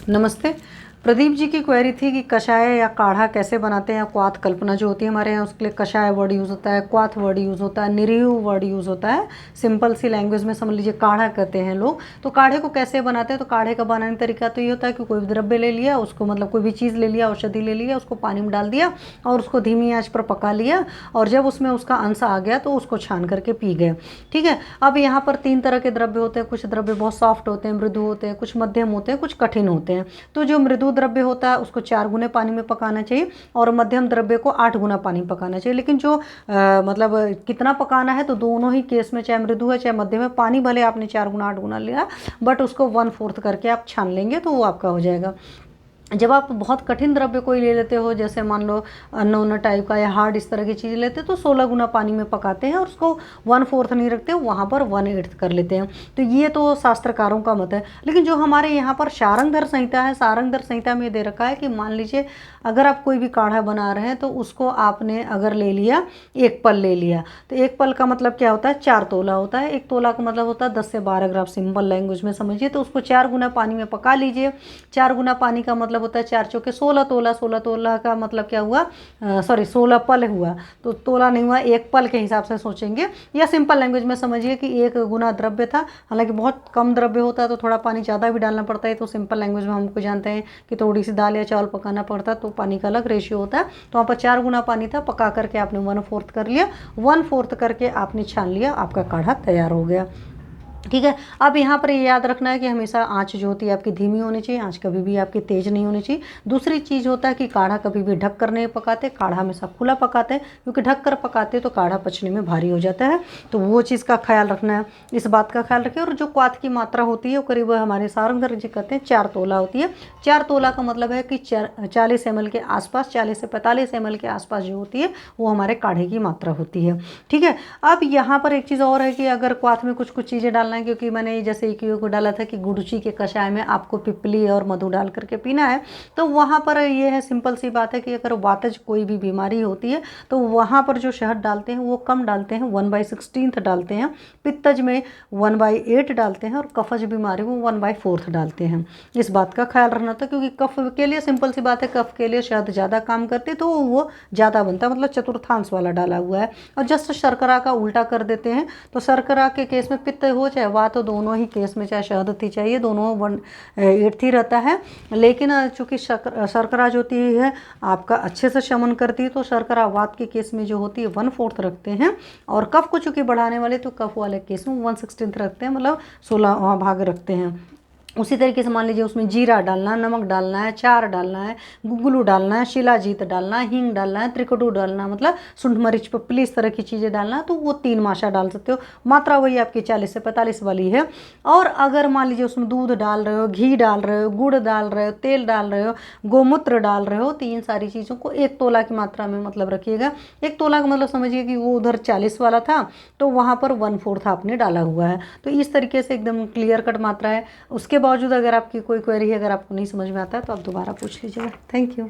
नमस्ते। प्रदीप जी की क्वेरी थी कि कषाय या काढ़ा कैसे बनाते हैं। क्वाथ कल्पना जो होती है हमारे यहाँ, उसके लिए कषाय वर्ड यूज़ होता है, क्वाथ वर्ड यूज़ होता है, निरीह वर्ड यूज़ होता है। सिंपल सी लैंग्वेज में समझ लीजिए काढ़ा कहते हैं लोग। तो काढ़े को कैसे बनाते हैं, तो काढ़े का बनाने का तरीका तो ये होता है कि कोई भी द्रव्य ले लिया, उसको मतलब कोई भी चीज़ ले लिया, औषधि ले लिया, उसको पानी में डाल दिया और उसको धीमी आंच पर पका लिया, और जब उसमें उसका अंश आ गया तो उसको छान करके पी गए। ठीक है। अब यहाँ पर 3 तरह के द्रव्य होते हैं। कुछ द्रव्य बहुत सॉफ्ट होते हैं, मृदु होते हैं, कुछ मध्यम होते हैं, कुछ कठिन होते हैं। तो जो मृदु द्रव्य होता है उसको 4 गुने पानी में पकाना चाहिए, और मध्यम द्रव्य को 8 गुना पानी में पकाना चाहिए। लेकिन जो मतलब कितना पकाना है, तो दोनों ही केस में, चाहे मृदु है चाहे मध्यम है, पानी भले आपने 4 गुना 8 गुना लिया, बट उसको 1/4 करके आप छान लेंगे तो वो आपका हो जाएगा। जब आप बहुत कठिन द्रव्य कोई ले लेते हो, जैसे मान लो अन्न टाइप का या हार्ड इस तरह की चीज़ लेते हैं, तो 16 गुना पानी में पकाते हैं और उसको 1/4 नहीं रखते, वहाँ पर 1/8 कर लेते हैं। तो ये तो शास्त्रकारों का मत है। लेकिन जो हमारे यहाँ पर सारंगधर संहिता है, सारंगधर संहिता में ये दे रखा है कि मान लीजिए अगर आप कोई भी काढ़ा बना रहे हैं, तो उसको आपने अगर ले लिया, 1 पल ले लिया, तो 1 पल का मतलब क्या होता है, 4 तोला होता है। 1 तोला का मतलब होता है 10 से 12 ग्राम, सिंपल लैंग्वेज में समझिए। तो उसको 4 गुना पानी में पका लीजिए। 4 गुना पानी का मतलब होता है 4 चौके 16 तोला। 16 तोला का मतलब क्या हुआ, सॉरी 16 पल हुआ, तो तोला नहीं हुआ, 1 पल के हिसाब से सोचेंगे। या सिंपल लैंग्वेज में समझिए कि 1 गुना द्रव्य था, हालांकि बहुत कम द्रव्य होता है तो थोड़ा पानी ज़्यादा भी डालना पड़ता है। तो सिंपल लैंग्वेज में हमको जानते हैं कि थोड़ी सी दाल या चावल पकाना पड़ता है, तो पानी का अलग रेशियो होता है। तो वहाँ पर 4 गुना पानी था, पका करके आपने 1/4 कर लिया, 1/4 करके आपने छान लिया, आपका काढ़ा तैयार हो गया। ठीक है। अब यहाँ पर ये याद रखना है कि हमेशा आंच जो होती है आपकी धीमी होनी चाहिए, आंच कभी भी आपकी तेज नहीं होनी चाहिए। दूसरी चीज़ होता है कि काढ़ा कभी भी ढक कर नहीं पकाते, काढ़ा हमेशा खुला पकाते हैं, क्योंकि ढक कर पकाते तो काढ़ा पचने में भारी हो जाता है। तो वो चीज़ का ख्याल रखना है, इस बात का ख्याल रखें। और जो क्वाथ की मात्रा होती है वो करीब हमारे सारंगधर जी कहते हैं 4 तोला होती है। 4 तोला का मतलब है कि 40 ml के आसपास, 40 से 45 ml के आसपास जो होती है वो हमारे काढ़े की मात्रा होती है। ठीक है। अब यहाँ पर एक चीज़ और है कि अगर क्वाथ में कुछ कुछ चीज़ें डालना है, क्योंकि मैंने जैसे एक को डाला था कि गुड़ची के कषाय में आपको पिपली और मधु डाल करके पीना है, तो वहाँ पर ये है, सिंपल सी बात है कि अगर वातज कोई भी बीमारी होती है तो वहाँ पर जो शहद डालते हैं वो कम डालते हैं, 1/16 डालते हैं। पित्तज में 1/8 डालते हैं, और कफज बीमारी में 1/4 डालते हैं। इस बात का ख्याल रखना था, क्योंकि कफ के लिए सिंपल सी बात है, कफ के लिए शहद ज़्यादा काम करती तो वो ज़्यादा बनता है, मतलब चतुर्थांश वाला डाला हुआ है। और जस्ट शर्करा का उल्टा कर देते हैं, तो शर्करा के केस में पित्त हो चाहे वात, तो दोनों ही केस में चाहे शहद थी चाहिए, दोनों 1/8 ही रहता है। लेकिन चूंकि शर्करा जो होती है आपका अच्छे से शमन करती है, तो शर्करा वात के केस में जो होती है 1/4 रखते हैं, और कफ को चूंकि बढ़ाने वाले तो कफ वाले केस में 1/16 रखते हैं, मतलब 16 भाग रखते हैं। उसी तरीके से मान लीजिए उसमें जीरा डालना, नमक डालना है, चार डालना है, गुगलू डालना है, शिलाजीत डालना है, हींग डालना है, त्रिकटू डालना, मतलब सुंठ मरीच पपली, इस तरह की चीज़ें डालना है, तो वो 3 माशा डाल सकते हो। मात्रा वही आपकी 40 से 45 वाली है। और अगर मान लीजिए उसमें दूध डाल रहे हो, घी डाल रहे हो, गुड़ डाल रहे हो, तेल डाल रहे हो, गोमूत्र डाल रहे हो, तो इन सारी चीज़ों को 1 तोला की मात्रा में मतलब रखिएगा। 1 तोला का मतलब समझिए कि वो उधर 40 वाला था, तो वहाँ पर 1/4 आपने डाला हुआ है। तो इस तरीके से एकदम क्लियर कट मात्रा है। उसके बावजूद अगर आपकी कोई क्वेरी है, अगर आपको नहीं समझ में आता है, तो आप दोबारा पूछ लीजिएगा। Thank you.